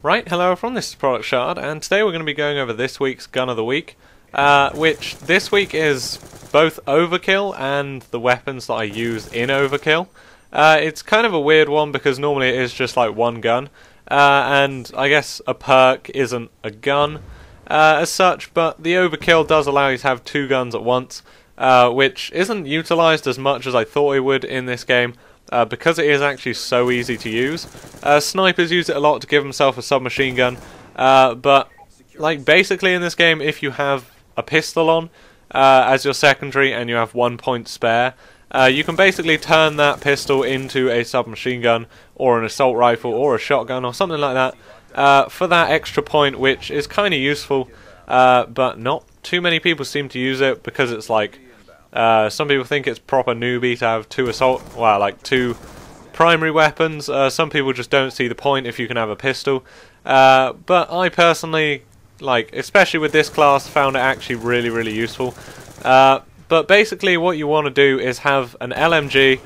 Right, hello everyone, this is ProductShard, and today we're going to be going over this week's Gun of the Week, which this week is both Overkill and the weapons that I use in Overkill. It's kind of a weird one because normally it is just like one gun, and I guess a perk isn't a gun as such, but the Overkill does allow you to have two guns at once, which isn't utilised as much as I thought it would in this game. Because it is actually so easy to use. Snipers use it a lot to give themselves a submachine gun, but like basically in this game, if you have a pistol on as your secondary and you have 1 point spare, you can basically turn that pistol into a submachine gun or an assault rifle or a shotgun or something like that for that extra point, which is kind of useful, but not too many people seem to use it because it's like some people think it's proper newbie to have two primary weapons. Some people just don't see the point if you can have a pistol. But I personally, especially with this class, found it actually really useful. But basically what you want to do is have an LMG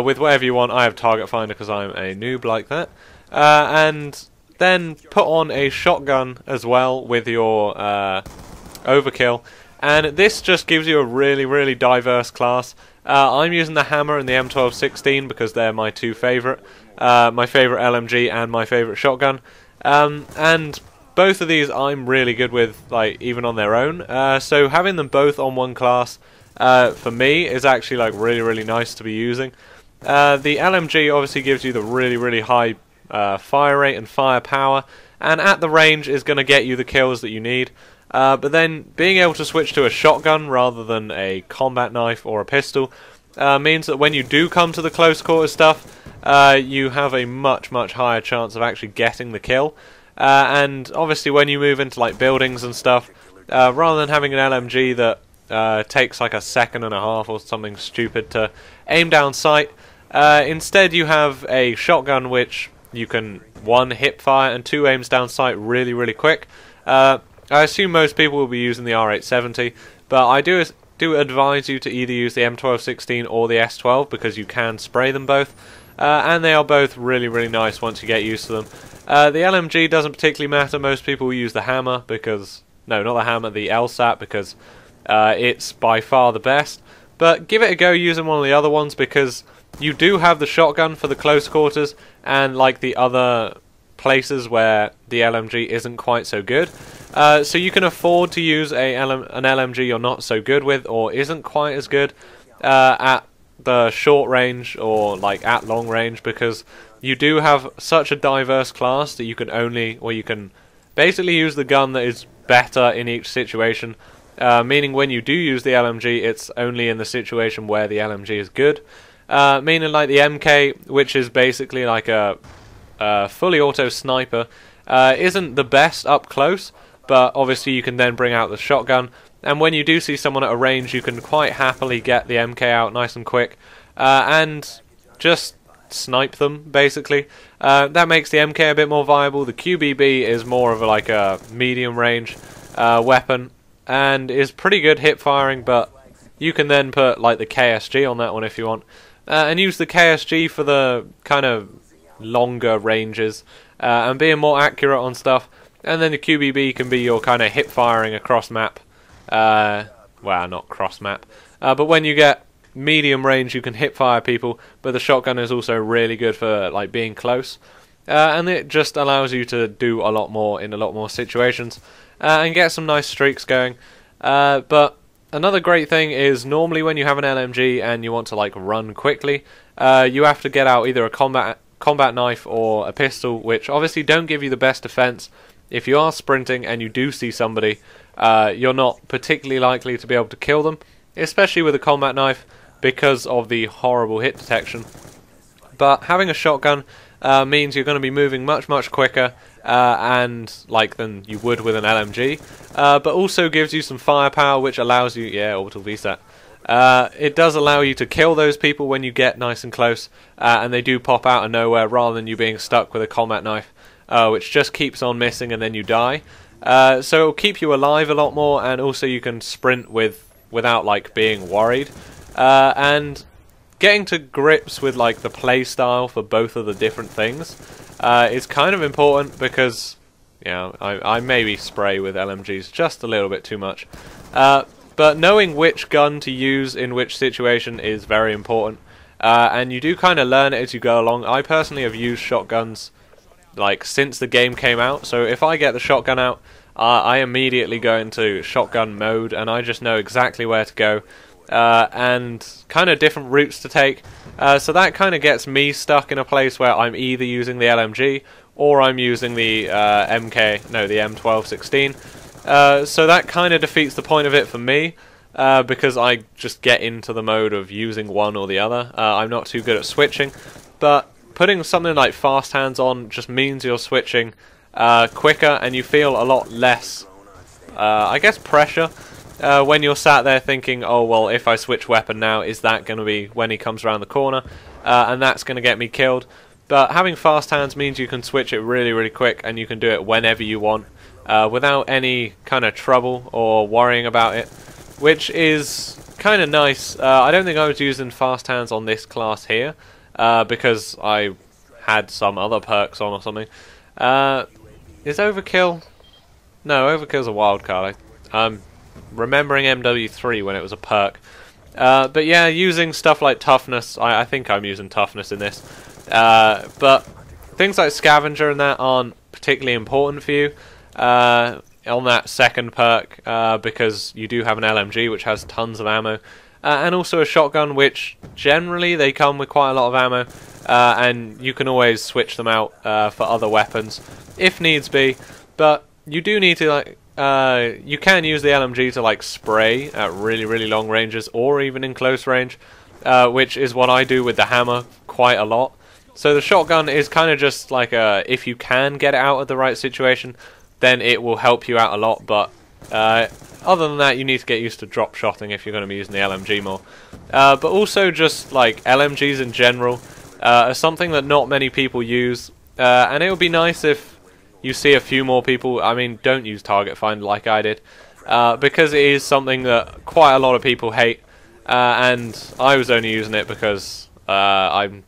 with whatever you want. I have target finder because I'm a noob like that. And then put on a shotgun as well with your Overkill. And this just gives you a really diverse class. I'm using the hammer and the M1216 because they're my two favourite. My favourite LMG and my favourite shotgun. And both of these I'm really good with, even on their own. So having them both on one class, for me, is actually really nice to be using. The LMG obviously gives you the really high fire rate and firepower, and at the range is going to get you the kills that you need. But then being able to switch to a shotgun rather than a combat knife or a pistol means that when you do come to the close quarters stuff, you have a much higher chance of actually getting the kill. And obviously when you move into buildings and stuff, rather than having an LMG that takes like a second and a half or something stupid to aim down sight, instead you have a shotgun which you can 1 hip fire and 2 aims down sight really quick. I assume most people will be using the R870, but I do advise you to either use the M1216 or the S12 because you can spray them both, and they are both really nice once you get used to them. The LMG doesn't particularly matter. Most people will use the hammer because... no, not the hammer, the LSAT, because it's by far the best. But give it a go using one of the other ones because you do have the shotgun for the close quarters and the other places where the LMG isn't quite so good. So you can afford to use an LMG you're not so good with or isn't quite as good at the short range or at long range, because you do have such a diverse class that you can basically use the gun that is better in each situation, meaning when you do use the LMG it's only in the situation where the LMG is good, meaning the MK, which is basically a fully auto sniper, isn't the best up close, but obviously you can then bring out the shotgun, and when you do see someone at a range you can quite happily get the MK out nice and quick and just snipe them basically. That makes the MK a bit more viable. The QBB is more of a medium range weapon and is pretty good hip firing, but you can then put the KSG on that one if you want, and use the KSG for the kind of longer ranges and being more accurate on stuff, and then the QBB can be your kind of hip firing across map, well, not cross map, but when you get medium range you can hip fire people, but the shotgun is also really good for being close, and it just allows you to do a lot more in a lot more situations and get some nice streaks going. But another great thing is normally when you have an LMG and you want to run quickly, you have to get out either a combat knife or a pistol, which obviously don't give you the best defense. If you are sprinting and you do see somebody, you're not particularly likely to be able to kill them, especially with a combat knife because of the horrible hit detection. But having a shotgun means you're going to be moving much quicker and than you would with an LMG, but also gives you some firepower, which allows you, yeah, orbital VSAT. It does allow you to kill those people when you get nice and close, and they do pop out of nowhere rather than you being stuck with a combat knife, which just keeps on missing and then you die. So it'll keep you alive a lot more, and also you can sprint without being worried. And getting to grips with the play style for both of the different things is kind of important because, you know, I maybe spray with LMGs just a little bit too much. But knowing which gun to use in which situation is very important. And you do kind of learn it as you go along. I personally have used shotguns like since the game came out, so if I get the shotgun out, I immediately go into shotgun mode, and I just know exactly where to go, and kind of different routes to take. So that kind of gets me stuck in a place where I'm either using the LMG or I'm using the the M1216. So that kind of defeats the point of it for me, because I just get into the mode of using one or the other. I'm not too good at switching, but putting something like fast hands on just means you're switching quicker, and you feel a lot less, I guess, pressure when you're sat there thinking, oh well, if I switch weapon now, is that going to be when he comes around the corner, and that's going to get me killed. But having fast hands means you can switch it really, really quick, and you can do it whenever you want, without any kind of trouble or worrying about it, which is kind of nice. I don't think I was using fast hands on this class here, because I had some other perks on or something. Is Overkill? No, Overkill's a wild card. I'm remembering MW3 when it was a perk. But yeah, using stuff like toughness, I think I'm using toughness in this. But things like scavenger and that aren't particularly important for you on that second perk, because you do have an LMG which has tons of ammo. And also a shotgun, which generally they come with quite a lot of ammo, and you can always switch them out for other weapons if needs be. But you do need to, like, you can use the LMG to like spray at really, really long ranges, or even in close range, which is what I do with the hammer quite a lot. So the shotgun is kind of just like if you can get it out of the right situation, then it will help you out a lot. But other than that, you need to get used to drop shotting if you're going to be using the LMG more. But also just like LMGs in general are something that not many people use, and it would be nice if you see a few more people. I mean, don't use target find like I did, because it is something that quite a lot of people hate, and I was only using it because I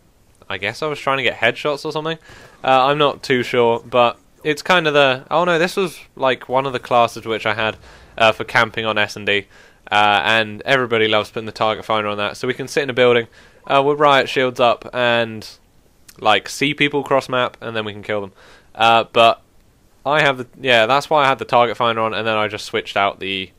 guess I was trying to get headshots or something. I'm not too sure, but it's kind of the... Oh no, this was like one of the classes which I had for camping on S&D, and everybody loves putting the target finder on that, so we can sit in a building with riot shields up and like see people cross map, and then we can kill them. But I have the... Yeah, that's why I had the target finder on, and then I just switched out the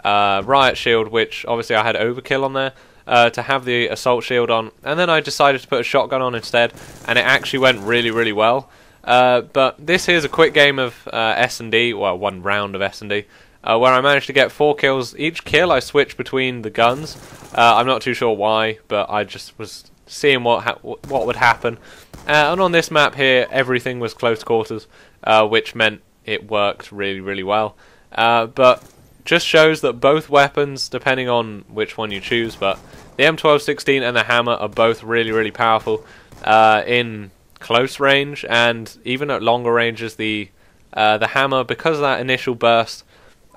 riot shield, which obviously I had overkill on there, to have the assault shield on, and then I decided to put a shotgun on instead, and it actually went really, really well. But this here's a quick game of S&D, well, one round of S&D, where I managed to get 4 kills. Each kill I switched between the guns. I'm not too sure why, but I just was seeing what would happen. And on this map here, everything was close quarters, which meant it worked really, really well. But just shows that both weapons, depending on which one you choose, but the M1216 and the hammer are both really, really powerful in close range, and even at longer ranges. The hammer, because of that initial burst,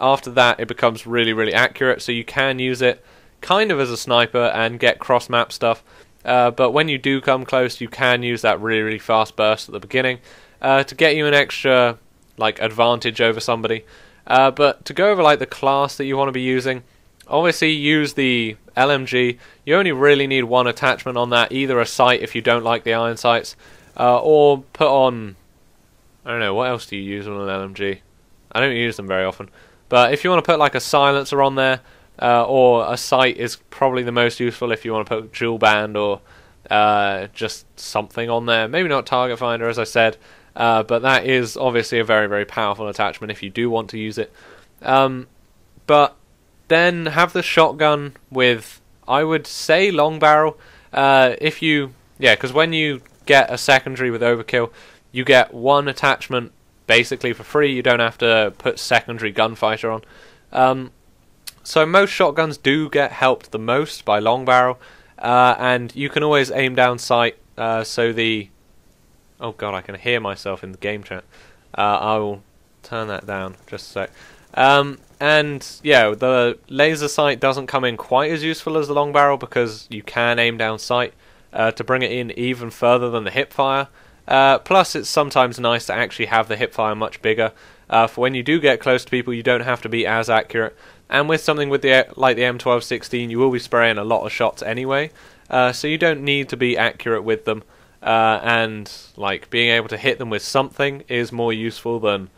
after that it becomes really, really accurate, so you can use it kind of as a sniper and get cross-map stuff. But when you do come close, you can use that really, really fast burst at the beginning to get you an extra like advantage over somebody. But to go over like the class that you want to be using, obviously use the LMG. You only really need one attachment on that, either a sight if you don't like the iron sights, or put on, I don't know, what else do you use on an LMG? I don't use them very often. But if you want to put like a silencer on there, or a sight is probably the most useful if you want to put dual band or just something on there. Maybe not target finder, as I said, but that is obviously a very, very powerful attachment if you do want to use it. But then have the shotgun with, I would say, long barrel. If you, yeah, because when you get a secondary with overkill, you get one attachment basically for free. You don't have to put secondary gunfighter on. So most shotguns do get helped the most by long barrel, and you can always aim down sight. So the... Oh god, I can hear myself in the game chat. I will turn that down just a sec. And yeah, the laser sight doesn't come in quite as useful as the long barrel, because you can aim down sight to bring it in even further than the hip fire. Plus, it's sometimes nice to actually have the hipfire much bigger. For when you do get close to people, you don't have to be as accurate. And with something with like the M1216, you will be spraying a lot of shots anyway, so you don't need to be accurate with them. And like being able to hit them with something is more useful than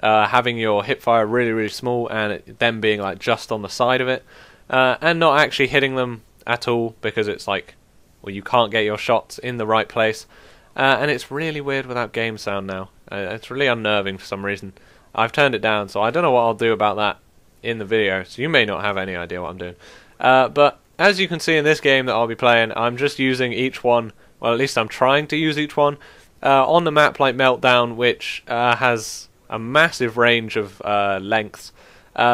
having your hipfire really, really small and them being like just on the side of it, and not actually hitting them at all because it's like, well, you can't get your shots in the right place. And it's really weird without game sound now. It's really unnerving for some reason. I've turned it down, so I don't know what I'll do about that in the video, so you may not have any idea what I'm doing. But as you can see in this game that I'll be playing, I'm just using each one, well, at least I'm trying to use each one, on the map like Meltdown, which has a massive range of lengths.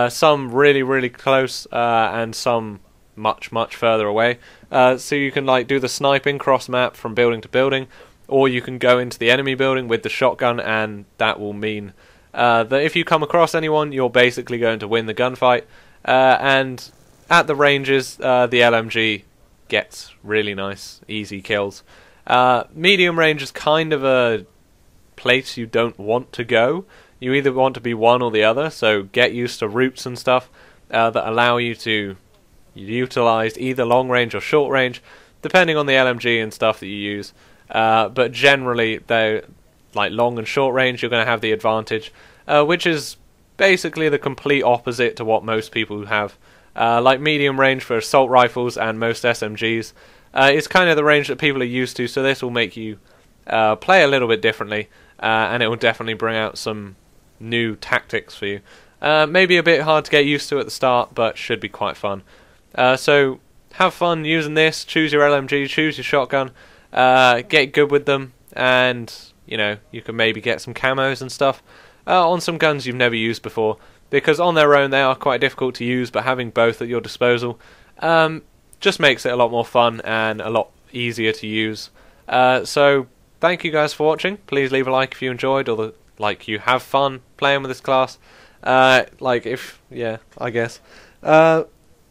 Some really, really close, and some much, much further away. So you can like do the sniping cross map from building to building, or you can go into the enemy building with the shotgun, and that will mean that if you come across anyone, you're basically going to win the gunfight. And at the ranges, the LMG gets really nice, easy kills. Medium range is kind of a place you don't want to go. You either want to be one or the other, so get used to routes and stuff that allow you to utilize either long range or short range, depending on the LMG and stuff that you use. But generally, though, like long and short range, you're going to have the advantage, which is basically the complete opposite to what most people have. Like medium range for assault rifles and most SMGs is kind of the range that people are used to, so this will make you play a little bit differently, and it will definitely bring out some new tactics for you. Maybe a bit hard to get used to at the start, but should be quite fun. So have fun using this, choose your LMG, choose your shotgun, get good with them, and you know, you can maybe get some camos and stuff on some guns you've never used before, because on their own they are quite difficult to use, but having both at your disposal just makes it a lot more fun and a lot easier to use. So thank you guys for watching. Please leave a like if you enjoyed, or like you have fun playing with this class. I guess.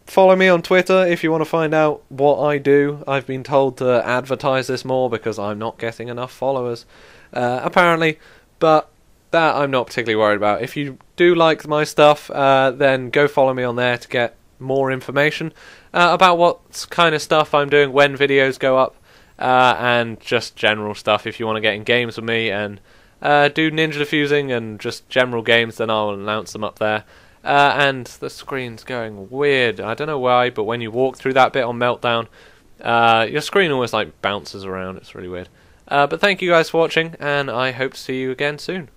Follow me on Twitter if you want to find out what I do. I've been told to advertise this more because I'm not getting enough followers, apparently, but that I'm not particularly worried about. If you do like my stuff, then go follow me on there to get more information about what kind of stuff I'm doing when videos go up, and just general stuff. If you want to get in games with me and do ninja defusing and just general games, then I'll announce them up there. And the screen's going weird. I don't know why, but when you walk through that bit on Meltdown, your screen almost like bounces around. It's really weird. But thank you guys for watching, and I hope to see you again soon.